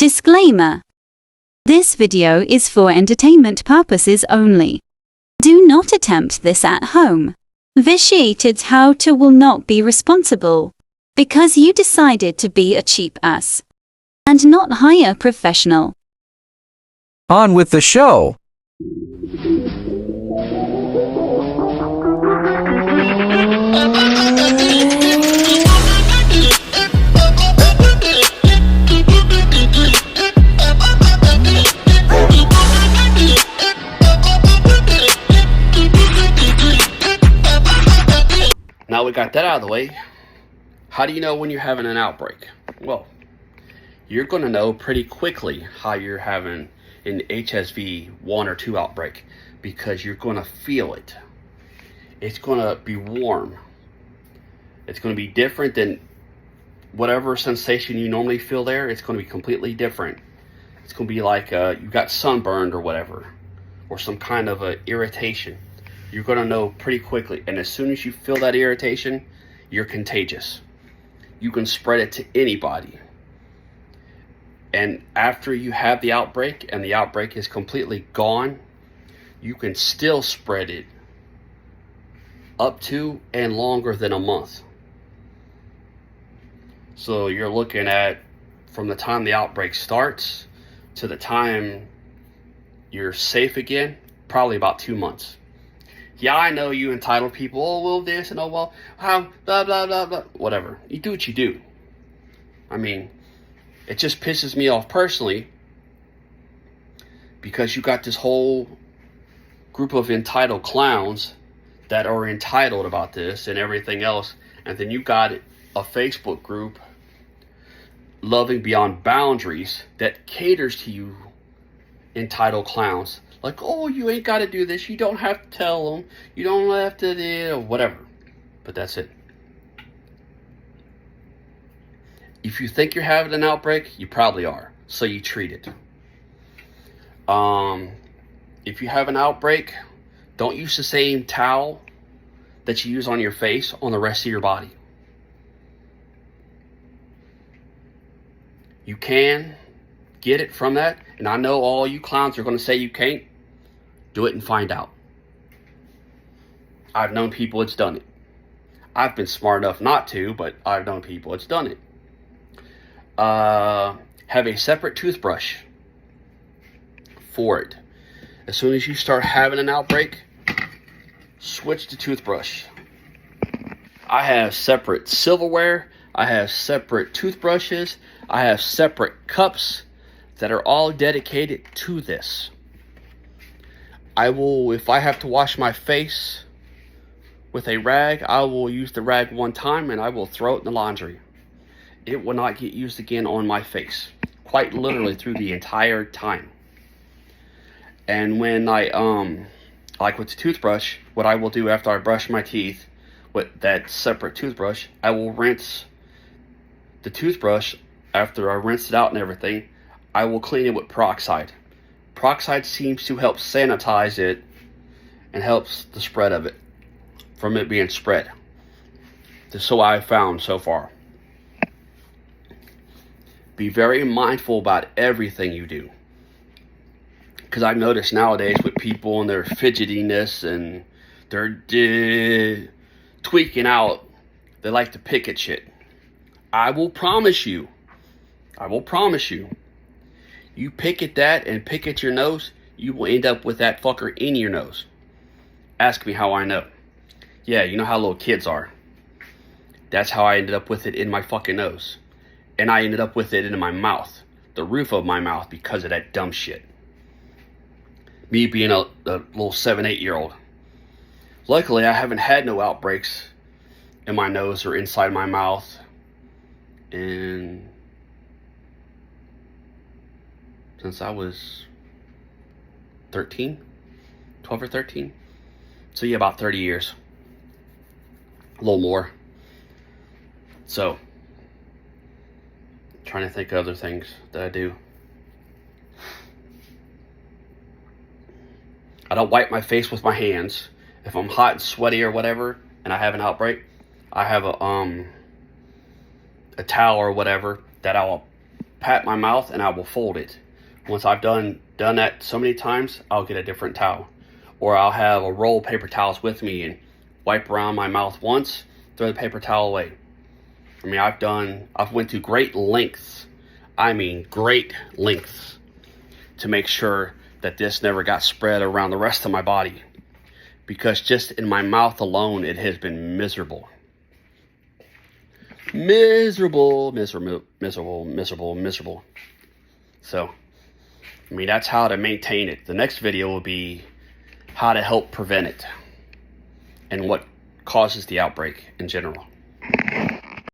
Disclaimer. This video is for entertainment purposes only. Do not attempt this at home. Vitiated how-to will not be responsible because you decided to be a cheap ass and not hire a professional. On with the show. Now we got that out of the way, how do you know when you're having an outbreak? Well, you're going to know pretty quickly how you're having an HSV-1 or 2 outbreak because you're going to feel it. It's going to be warm. It's going to be different than whatever sensation you normally feel there. It's going to be completely different. It's going to be like you got sunburned or whatever, or some kind of a irritation. You're going to know pretty quickly. And as soon as you feel that irritation, you're contagious. You can spread it to anybody. And after you have the outbreak and the outbreak is completely gone, you can still spread it up to and longer than a month. So you're looking at from the time the outbreak starts to the time you're safe again, probably about 2 months. Yeah, I know you entitled people, oh, well, this and oh, well, how, blah, blah, blah, blah, whatever. You do what you do. I mean, it just pisses me off personally because you got this whole group of entitled clowns that are entitled about this and everything else. And then you got a Facebook group, Loving Beyond Boundaries, that caters to you entitled clowns. Like, oh, you ain't got to do this. You don't have to tell them. You don't have to do whatever. But that's it. If you think you're having an outbreak, you probably are. So you treat it. If you have an outbreak, don't use the same towel that you use on your face on the rest of your body. You can get it from that. And I know all you clowns are going to say you can't. Do it and find out. I've known people that's done it. I've been smart enough not to, but I've known people that's done it. Have a separate toothbrush for it. As soon as you start having an outbreak, switch to toothbrush. I have separate silverware. I have separate toothbrushes. I have separate cups that are all dedicated to this. I will, if I have to wash my face with a rag, I will use the rag one time and I will throw it in the laundry. It will not get used again on my face, quite literally through the entire time. And when I, like with the toothbrush, what I will do after I brush my teeth with that separate toothbrush, I will rinse the toothbrush. After I rinse it out and everything, I will clean it with peroxide. Peroxide seems to help sanitize it and helps the spread of it from it being spread. This is so I've found so far. Be very mindful about everything you do. Because I've noticed nowadays with people and their fidgetiness and their tweaking out, they like to pick at shit. I will promise you, you pick at that and pick at your nose, you will end up with that fucker in your nose. Ask me how I know. Yeah, you know how little kids are. That's how I ended up with it in my fucking nose. And I ended up with it in my mouth. The roof of my mouth because of that dumb shit. Me being a little 7-8-year-old. Luckily, I haven't had no outbreaks in my nose or inside my mouth. And since I was 12 or 13. So yeah, about 30 years. A little more. So, trying to think of other things that I do. I don't wipe my face with my hands. If I'm hot and sweaty or whatever, and I have an outbreak, I have a towel or whatever that I'll pat my mouth and I will fold it. Once I've done that so many times, I'll get a different towel. Or I'll have a roll of paper towels with me and wipe around my mouth once, throw the paper towel away. I mean, I've went to great lengths, I mean great lengths, to make sure that this never got spread around the rest of my body. Because just in my mouth alone, it has been miserable. Miserable, miserable, miserable, miserable, miserable. So, I mean, that's how to maintain it. The next video will be how to help prevent it and what causes the outbreak in general.